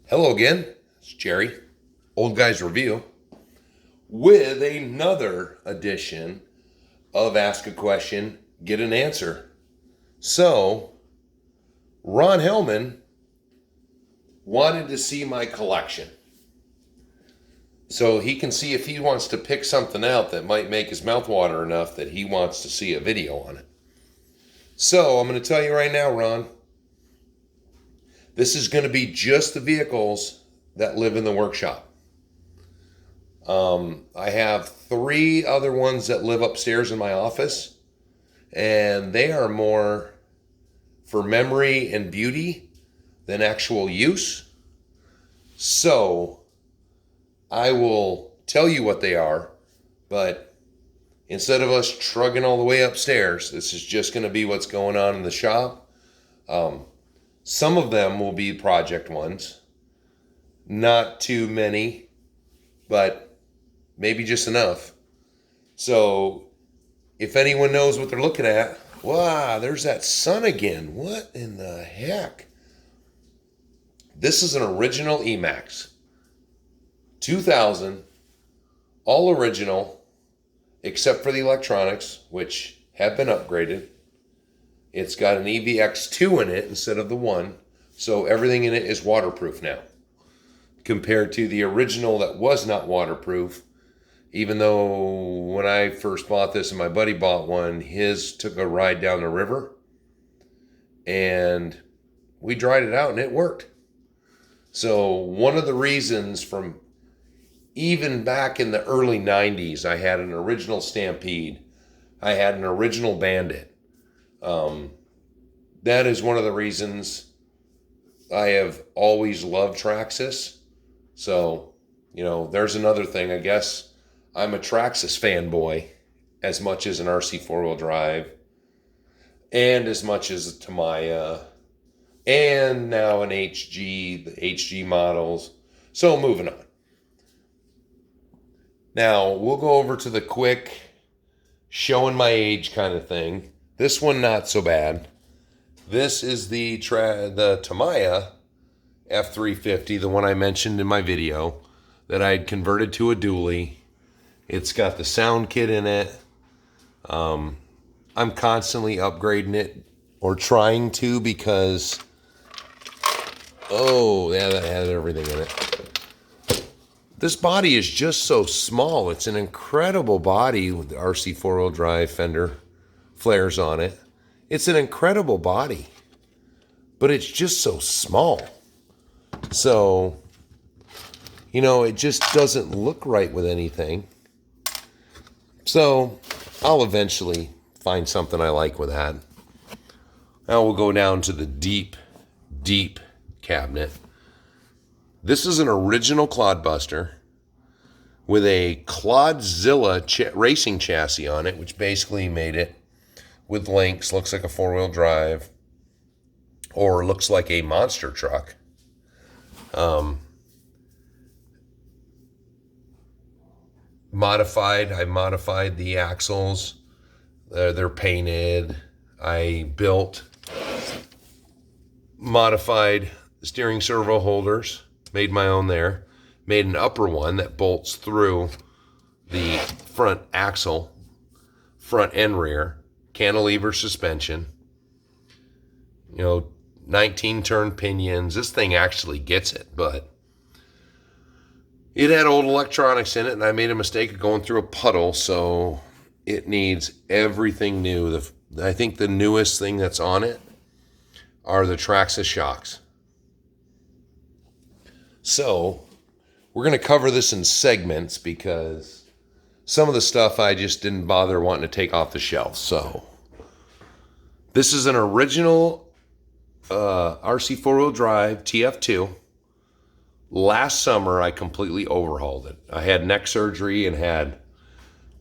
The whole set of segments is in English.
Hello again, it's Jerry, Old Guys Review, with another edition of Ask a Question, Get an Answer. So, Ron Hellman wanted to see my collection. So he can see if he wants to pick something out that might make his mouth water enough that he wants to see a video on it. So, I'm going to tell you right now, Ron, this is going to be just the vehicles that live in the workshop. I have 3 other ones that live upstairs in my office, and they are more for memory and beauty than actual use. So I will tell you what they are, but instead of us trugging all the way upstairs, this is just going to be what's going on in the shop. Some of them will be project ones. Not too many, but maybe just enough. So if anyone knows what they're looking at, wow, there's that sun again. What in the heck? This is an original Emax. 2000, all original, except for the electronics, which have been upgraded. It's got an EVX2 in it instead of the 1, so everything in it is waterproof now, compared to the original that was not waterproof. Even though when I first bought this and my buddy bought one, his took a ride down the river and we dried it out and it worked. So one of the reasons from even back in the early 90s, I had an original Stampede. I had an original Bandit. That is one of the reasons I have always loved Traxxas. So, there's another thing. I guess I'm a Traxxas fanboy as much as an RC four-wheel drive and as much as a Tamiya and now an HG, the HG models. So moving on. Now, we'll go over to the quick showing my age kind of thing. This one not so bad. This is the Tamiya F350, the one I mentioned in my video that I had converted to a dually. It's got the sound kit in it. I'm constantly upgrading it or trying to because, that had everything in it. This body is just so small. It's an incredible body with the RC four-wheel drive fender flares on it. It's an incredible body, but it's just so small. So, it just doesn't look right with anything. So, I'll eventually find something I like with that. Now we'll go down to the deep, deep cabinet. This is an original Clodbuster with a Clodzilla racing chassis on it, which basically made it with links, looks like a four-wheel drive, or looks like a monster truck. I modified the axles. They're painted. I modified the steering servo holders, made my own there. Made an upper one that bolts through the front axle, front and rear. Cantilever suspension, 19 turn pinions. This thing actually gets it, but it had old electronics in it, and I made a mistake of going through a puddle, so it needs everything new. I think the newest thing that's on it are the Traxxas shocks. So we're going to cover this in segments because some of the stuff I just didn't bother wanting to take off the shelf. So this is an original RC four-wheel drive TF2. Last summer, I completely overhauled it. I had neck surgery and had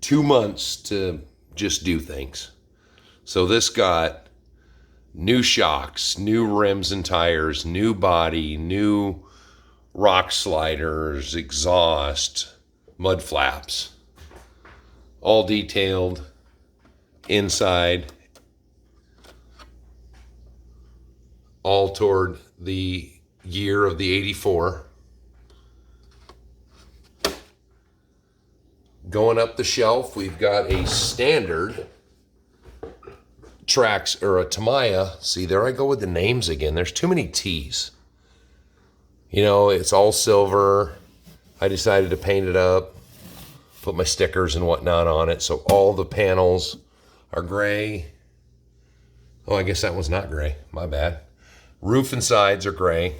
2 months to just do things. So this got new shocks, new rims and tires, new body, new rock sliders, exhaust, mud flaps. All detailed inside, all toward the year of the 84. Going up the shelf, we've got a standard Trax, or a Tamiya. See, there I go with the names again. There's too many T's. You know, it's all silver. I decided to paint it up, put my stickers and whatnot on it. So all the panels are gray. Oh, I guess that one's not gray. My bad. Roof and sides are gray.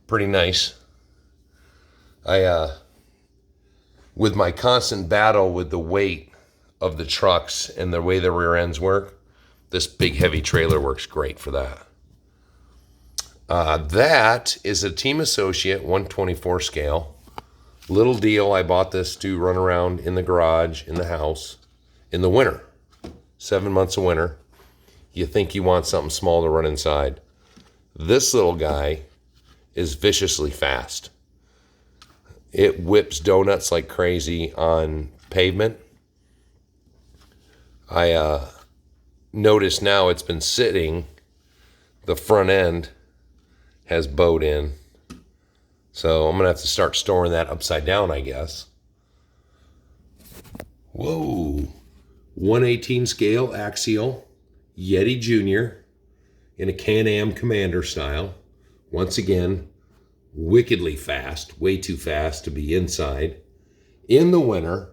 Pretty nice. With my constant battle with the weight of the trucks and the way the rear ends work, this big heavy trailer works great for that. That is a Team Associate 124 scale. Little deal. I bought this to run around in the garage, in the house, in the winter. 7 months of winter. You think you want something small to run inside. This little guy is viciously fast. It whips donuts like crazy on pavement. I notice now it's been sitting, the front end has bowed in. So I'm going to have to start storing that upside down, I guess. Whoa. 118 scale axial Yeti Jr. in a Can-Am Commander style. Once again, wickedly fast, way too fast to be inside. In the winter,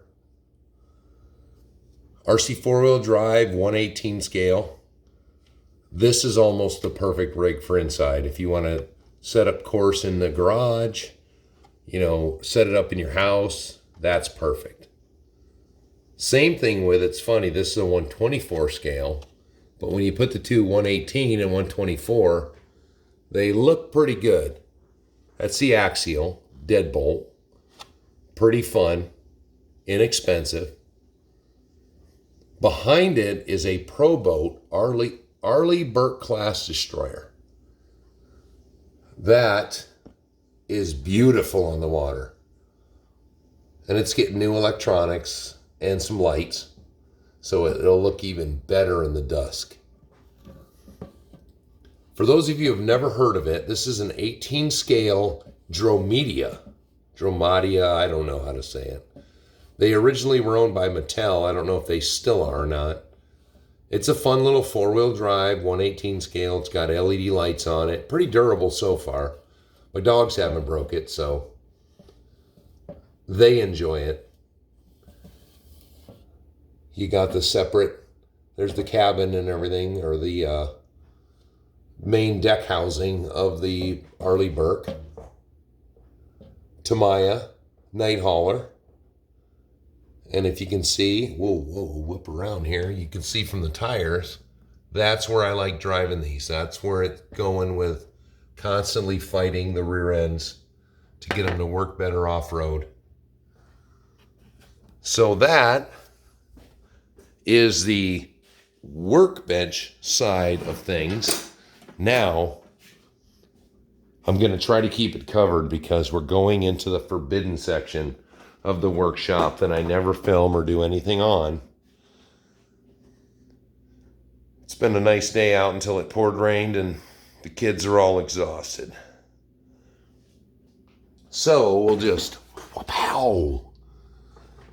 RC four-wheel drive, 118 scale. This is almost the perfect rig for inside. If you want to set up course in the garage, you know, set it up in your house, that's perfect. Same thing with, it's funny, this is a 124 scale, but when you put the two 118 and 124, they look pretty good. That's the axial, deadbolt. Pretty fun, inexpensive. Behind it is a Pro Boat Arleigh Burke class destroyer. That is beautiful on the water. And it's getting new electronics and some lights, so it'll look even better in the dusk. For those of you who have never heard of it, this is an 18 scale Dromadia. Dromadia, I don't know how to say it. They originally were owned by Mattel. I don't know if they still are or not. It's a fun little four-wheel drive, 118 scale. It's got LED lights on it. Pretty durable so far. My dogs haven't broke it, so they enjoy it. You got the separate, there's the cabin and everything, or the main deck housing of the Arleigh Burke. Tamiya, night hauler. And if you can see, we'll whip around here. You can see from the tires, that's where I like driving these. That's where it's going with constantly fighting the rear ends to get them to work better off-road. So that is the workbench side of things. Now, I'm going to try to keep it covered because we're going into the forbidden section of the workshop that I never film or do anything on. It's been a nice day out until it poured rain and the kids are all exhausted. So we'll just, pow.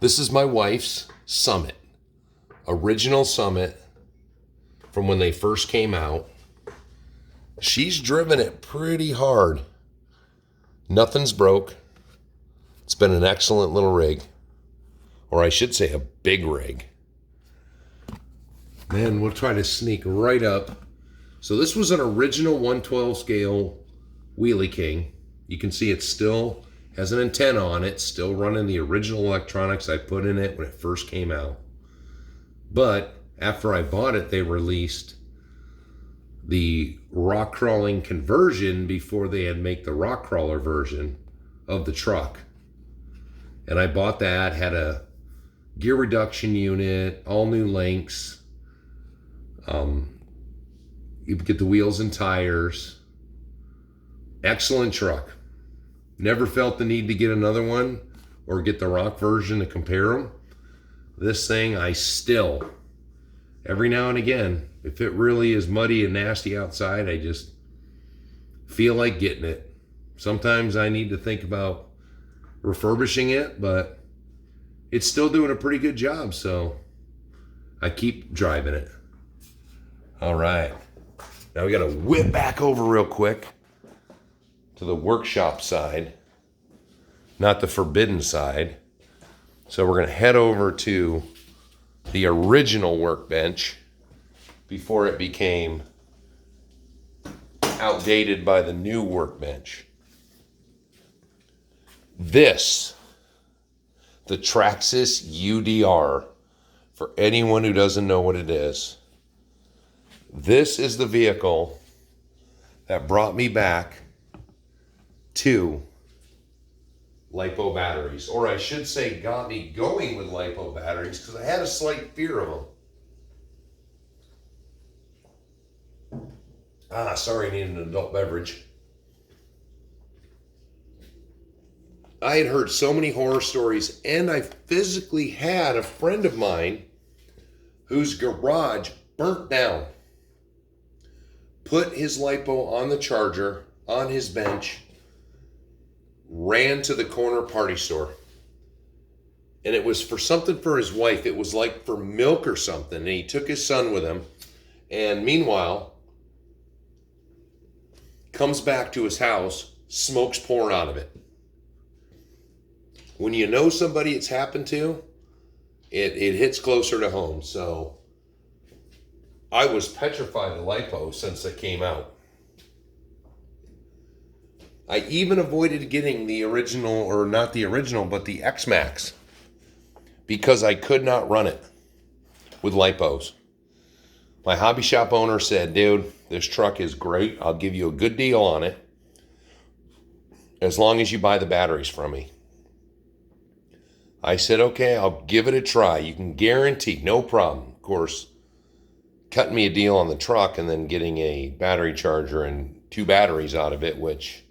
This is my wife's Summit. Original Summit from when they first came out. She's driven it pretty hard. Nothing's broke. It's been an excellent little rig, or I should say a big rig. Then we'll try to sneak right up. So this was an original 112 scale Wheelie King. You can see it still has an antenna on it, still running the original electronics I put in it when it first came out. But after I bought it, they released the rock crawling conversion before they had make the rock crawler version of the truck. And I bought that, had a gear reduction unit, all new links. You get the wheels and tires. Excellent truck. Never felt the need to get another one or get the rock version to compare them. This thing, I still, every now and again, if it really is muddy and nasty outside, feel like getting it. Sometimes I need to think about refurbishing it, but it's still doing a pretty good job, so I keep driving it. All right. Now we got to whip back over real quick to the workshop side, not the forbidden side. So we're going to head over to the original workbench before it became outdated by the new workbench. This, the Traxxas UDR, for anyone who doesn't know what it is, this is the vehicle that brought me back to LiPo batteries, or I should say got me going with LiPo batteries, because I had a slight fear of them. Sorry, I need an adult beverage. I had heard so many horror stories, and I physically had a friend of mine whose garage burnt down, put his LiPo on the charger on his bench, ran to the corner party store. And it was for something for his wife. It was like for milk or something. And he took his son with him. And meanwhile, comes back to his house, smoke's pouring out of it. When you know somebody it's happened to, it hits closer to home. So I was petrified of LiPo since it came out. I even avoided getting the original, or not the original, but the X-Max, because I could not run it with LiPos. My hobby shop owner said, dude, this truck is great. I'll give you a good deal on it as long as you buy the batteries from me. I said, okay, I'll give it a try. You can guarantee, no problem. Of course, cutting me a deal on the truck and then getting a battery charger and 2 batteries out of it, which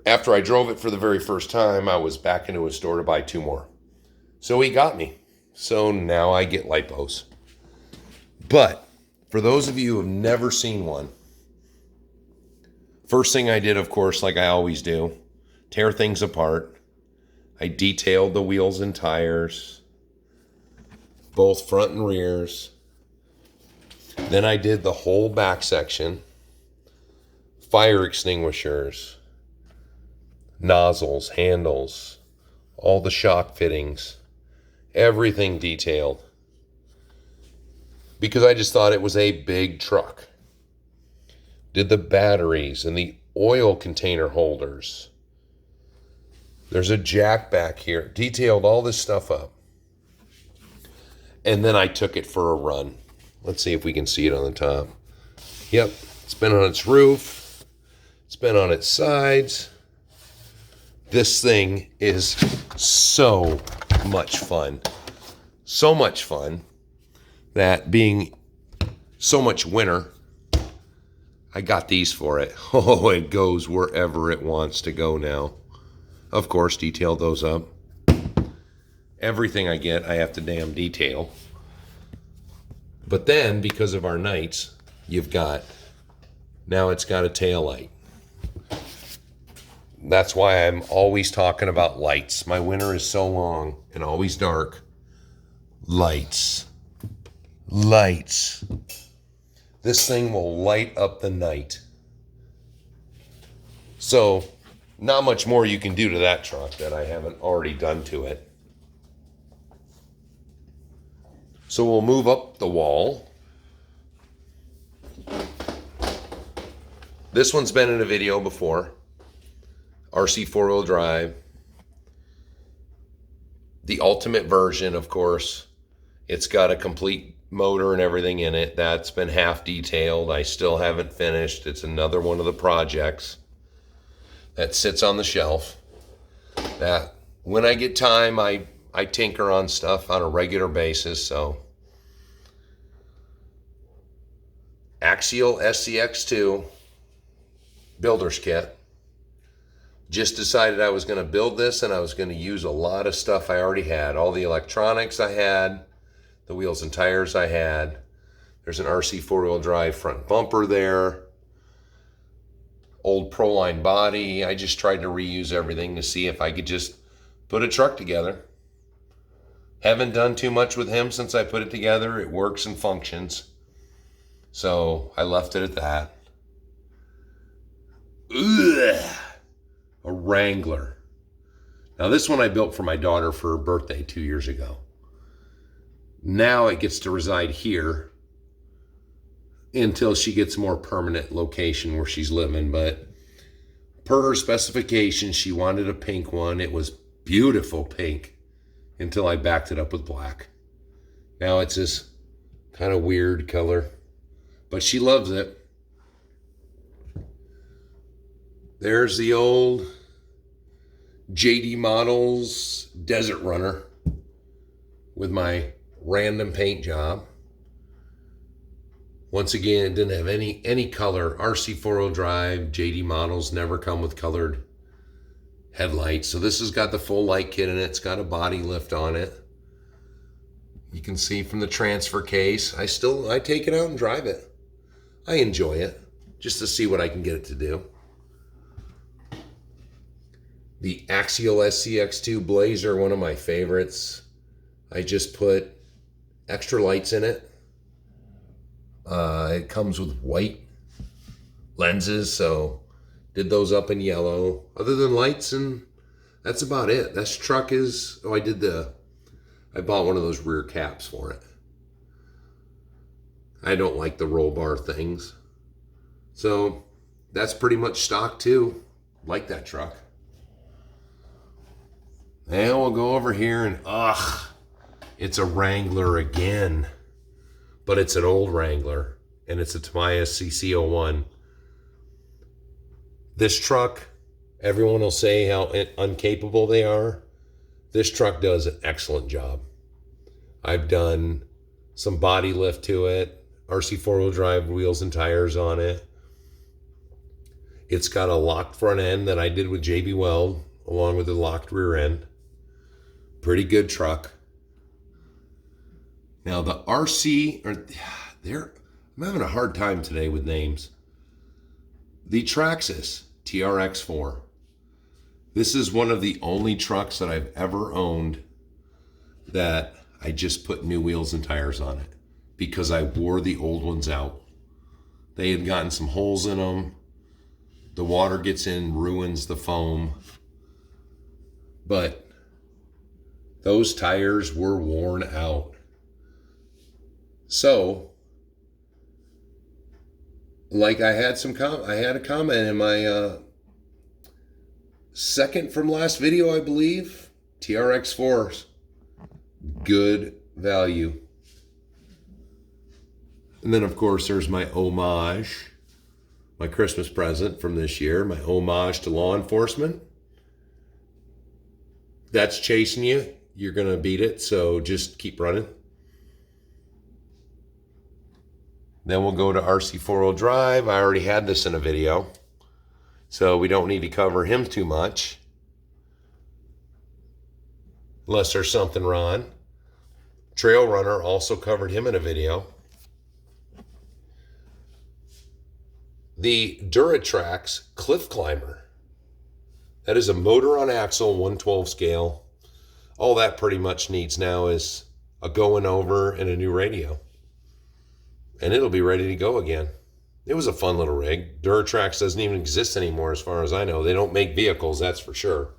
after I drove it for the very first time, I was back into a store to buy 2 more. So he got me. So now I get LiPos. But for those of you who have never seen one, first thing I did, of course, like I always do, tear things apart. I detailed the wheels and tires, both front and rears. Then I did the whole back section, fire extinguishers, nozzles, handles, all the shock fittings, everything detailed. Because I just thought it was a big truck. Did the batteries and the oil container holders. There's a jack back here. Detailed all this stuff up. And then I took it for a run. Let's see if we can see it on the top. Yep, it's been on its roof. It's been on its sides. This thing is so much fun. So much fun that being so much winter, I got these for it. Oh, it goes wherever it wants to go now. Of course, detail those up. Everything I get, I have to damn detail. But then, because of our nights, now it's got a tail light. That's why I'm always talking about lights. My winter is so long and always dark. Lights. Lights. This thing will light up the night. So, not much more you can do to that truck that I haven't already done to it. So we'll move up the wall. This one's been in a video before. RC 4-wheel drive. The ultimate version, of course. It's got a complete motor and everything in it. That's been half detailed. I still haven't finished. It's another one of the projects that sits on the shelf. That when I get time, I tinker on stuff on a regular basis. So Axial SCX2 builder's kit. Just decided I was going to build this, and I was going to use a lot of stuff I already had. All the electronics I had, the wheels and tires I had. There's an RC 4-wheel drive front bumper there. old Proline body. I just tried to reuse everything to see if I could just put a truck together. Haven't done too much with him since I put it together. It works and functions. So I left it at that. Ugh, a Wrangler. Now this one I built for my daughter for her birthday 2 years ago. Now it gets to reside here until she gets a more permanent location where she's living. But per her specifications, she wanted a pink one. It was beautiful pink until I backed it up with black. Now it's this kind of weird color, but she loves it. There's the old JD Models Desert Runner with my random paint job. Once again, it didn't have any color. RC 4-wheel drive, JD Models never come with colored headlights. So this has got the full light kit in it. It's got a body lift on it. You can see from the transfer case. I take it out and drive it. I enjoy it just to see what I can get it to do. The Axial SCX2 Blazer, one of my favorites. I just put extra lights in it. It comes with white lenses, so did those up in yellow. Other than lights, and that's about it. This truck is, I bought one of those rear caps for it. I don't like the roll bar things. So that's pretty much stock too. Like that truck. And we'll go over here and, it's a Wrangler again. But it's an old Wrangler, and it's a Tamiya CC01. This truck, everyone will say how incapable they are. This truck does an excellent job. I've done some body lift to it, RC 4-wheel drive wheels and tires on it. It's got a locked front end that I did with JB Weld, along with the locked rear end. Pretty good truck. Now the RC, I'm having a hard time today with names. The Traxxas TRX4. This is one of the only trucks that I've ever owned that I just put new wheels and tires on it because I wore the old ones out. They had gotten some holes in them. The water gets in, ruins the foam. But those tires were worn out. So, like I had a comment in my second from last video, I believe. TRX4, good value. And then of course there's my homage, my Christmas present from this year, my homage to law enforcement. That's chasing you. You're gonna beat it, so just keep running. Then we'll go to RC 4-wheel drive. I already had this in a video, so we don't need to cover him too much. Unless there's something wrong. Trail Runner, also covered him in a video. The Duratrax Cliff Climber. That is a motor on axle, 112 scale. All that pretty much needs now is a going over and a new radio. And it'll be ready to go again. It was a fun little rig. Duratrax doesn't even exist anymore as far as I know. They don't make vehicles, that's for sure.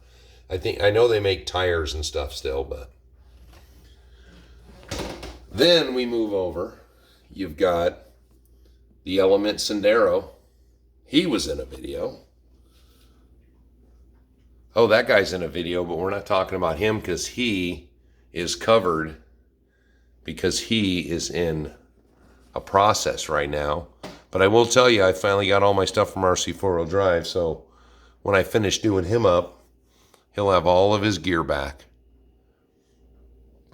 I know they make tires and stuff still, but. Then we move over. You've got the Element Sendero. He was in a video. Oh, that guy's in a video, but we're not talking about him because he is covered because he is in a process right now. But I will tell you, I finally got all my stuff from RC 4-wheel drive, so when I finish doing him up, he'll have all of his gear back.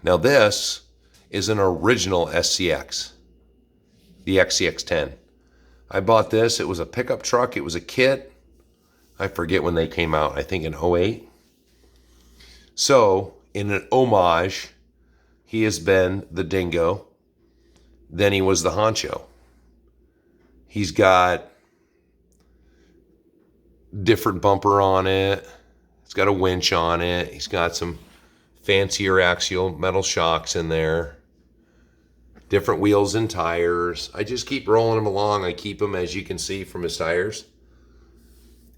Now this is an original SCX, the XCX10. I bought this. It was a pickup truck. It was a kit. I forget when they came out. I think in 08. So, in an homage, he has been the Dingo. Then he was the Honcho. He's got different bumper on it. It's got a winch on it. He's got some fancier axial metal shocks in there. Different wheels and tires. I just keep rolling him along. I keep him, as you can see from his tires.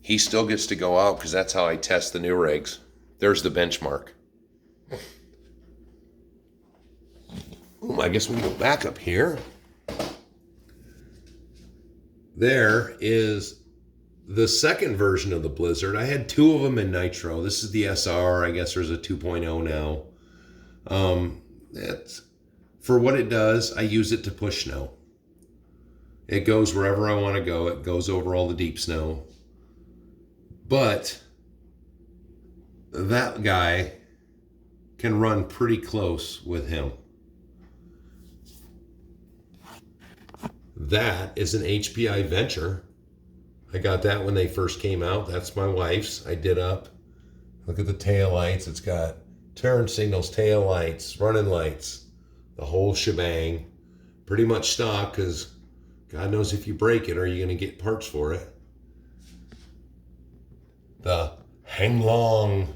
He still gets to go out because that's how I test the new rigs. There's the benchmark. Ooh, I guess we can go back up here. There is the second version of the Blizzard. I had two of them in nitro. This is the SR. I guess there's a 2.0 now. It's, for what it does, I use it to push snow. It goes wherever I want to go. It goes over all the deep snow. But that guy can run pretty close with him. That is an HPI Venture. I got that when they first came out. That's my wife's. I did up. Look at the tail lights. It's got turn signals, tail lights, running lights, the whole shebang. Pretty much stock because God knows if you break it, are you going to get parts for it? The Henglong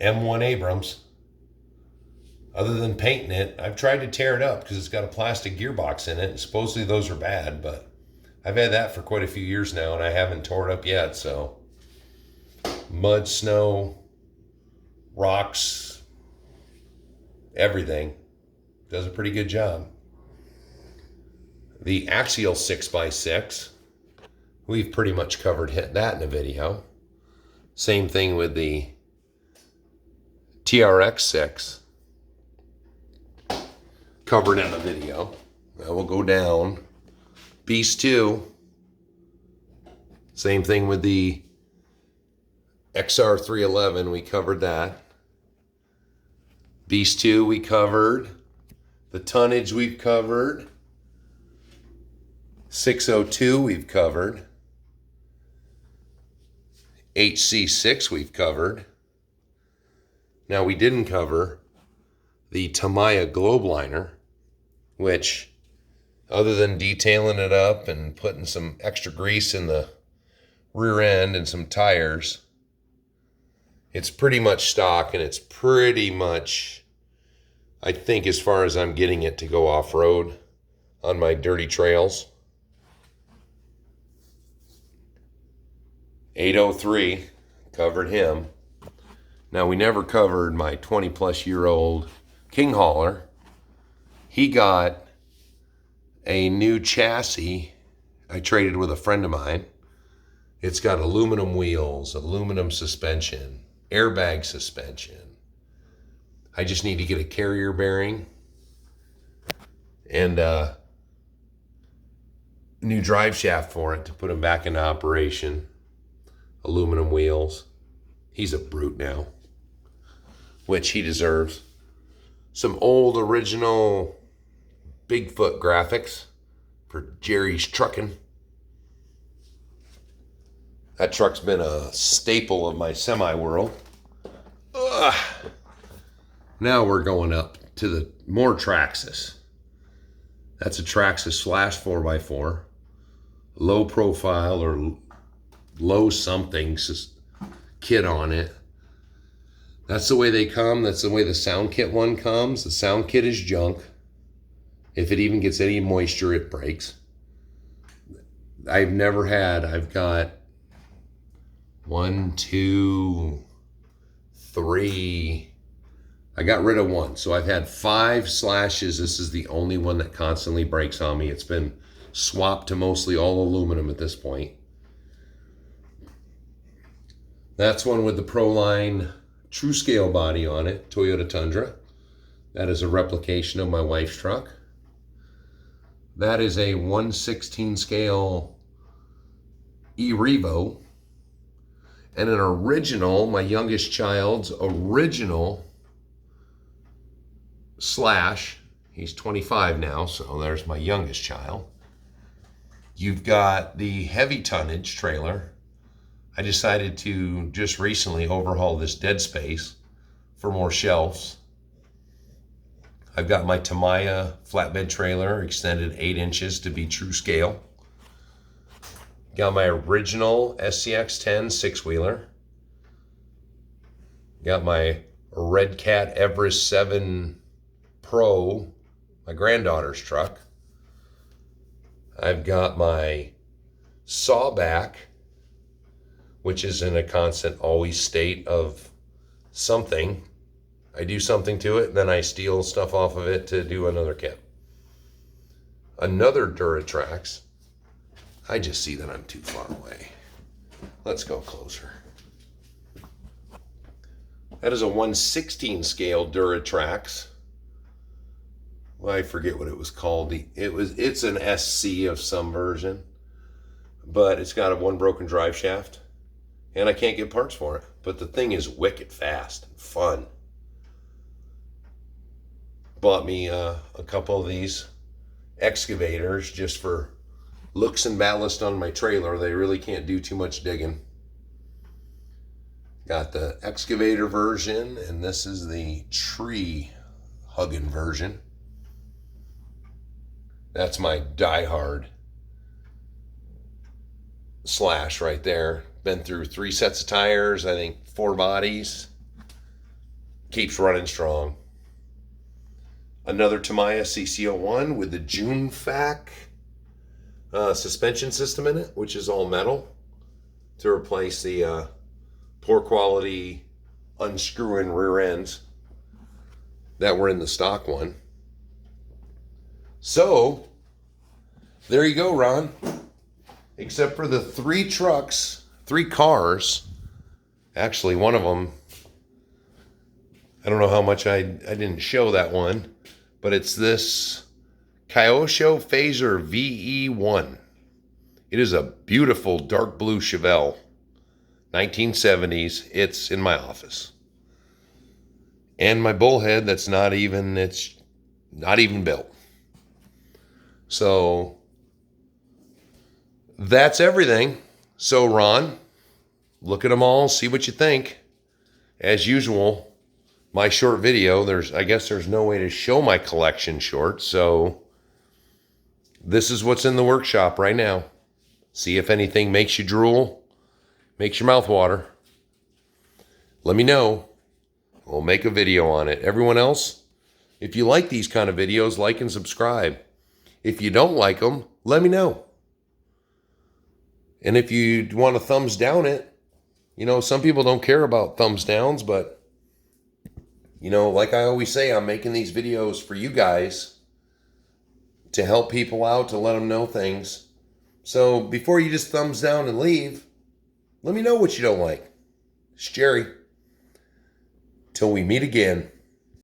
M1 Abrams. Other than painting it, I've tried to tear it up because it's got a plastic gearbox in it. And supposedly those are bad, but I've had that for quite a few years now and I haven't tore it up yet. So mud, snow, rocks, everything. Does a pretty good job. The Axial 6x6, we've pretty much covered that in a video. Same thing with the TRX 6. Covered in the video. Now we'll go down. Beast 2. Same thing with the XR311. We covered that. Beast 2 we covered. The tonnage we've covered. 602 we've covered. HC6 we've covered. Now we didn't cover the Tamiya Globeliner, which, other than detailing it up and putting some extra grease in the rear end and some tires, it's pretty much stock and it's pretty much, I think, as far as I'm getting it to go off-road on my dirty trails. 803, covered him. Now, we never covered my 20-plus-year-old King Hauler. He got a new chassis I traded with a friend of mine. It's got aluminum wheels, aluminum suspension, airbag suspension. I just need to get a carrier bearing and a new drive shaft for it to put him back into operation. Aluminum wheels. He's a brute now, which he deserves. Some old original Bigfoot graphics for Jerry's Truckin'. That truck's been a staple of my semi-world. Now we're going up to the more Traxxas. That's a Traxxas slash 4x4. Low profile or low something kit on it. That's the way they come. That's the way the sound kit one comes. The sound kit is junk. If it even gets any moisture, it breaks. I've got 1, 2, 3. I got rid of one. So I've had 5 slashes. This is the only one that constantly breaks on me. It's been swapped to mostly all aluminum at this point. That's one with the Proline True Scale body on it, Toyota Tundra. That is a replication of my wife's truck. That is a 1/16 scale E-Revo. And an original, my youngest child's original slash. He's 25 now, so there's my youngest child. You've got the heavy tonnage trailer. I decided to just recently overhaul this dead space for more shelves. I've got my Tamiya flatbed trailer extended 8 inches to be true scale. Got my original SCX-10 six-wheeler. Got my Red Cat Everest 7 Pro, my granddaughter's truck. I've got my sawback, which is in a constant always state of something. I do something to it, then I steal stuff off of it to do another kit. Another Duratrax. I just see that I'm too far away. Let's go closer. That is a 1/16 scale Duratrax. Well, I forget what it was called. It's an SC of some version, but it's got a one broken drive shaft, and I can't get parts for it. But the thing is wicked fast and fun. Bought me a couple of these excavators just for looks and ballast on my trailer. They really can't do too much digging. Got the excavator version, and this is the tree hugging version. That's my diehard Slash right there. Been through 3 sets of tires, I think 4 bodies. Keeps running strong. Another Tamiya CC01 with the June FAC suspension system in it, which is all metal, to replace the poor quality unscrewing rear ends that were in the stock one. So, there you go, Ron. Except for the 3 trucks, 3 cars. Actually, one of them, I don't know how much I didn't show that one, but it's this Kyosho Phaser VE1. It is a beautiful dark blue Chevelle, 1970s. It's in my office. And my bullhead that's not even built. So that's everything. So Ron, look at them all, see what you think. As usual, my short video, I guess there's no way to show my collection short, so this is what's in the workshop right now. See if anything makes you drool, makes your mouth water. Let me know. We'll make a video on it. Everyone else, if you like these kind of videos, like and subscribe. If you don't like them, let me know. And if you want to thumbs down it, some people don't care about thumbs downs, but, like I always say, I'm making these videos for you guys to help people out, to let them know things. So before you just thumbs down and leave, let me know what you don't like. It's Jerry. Till we meet again.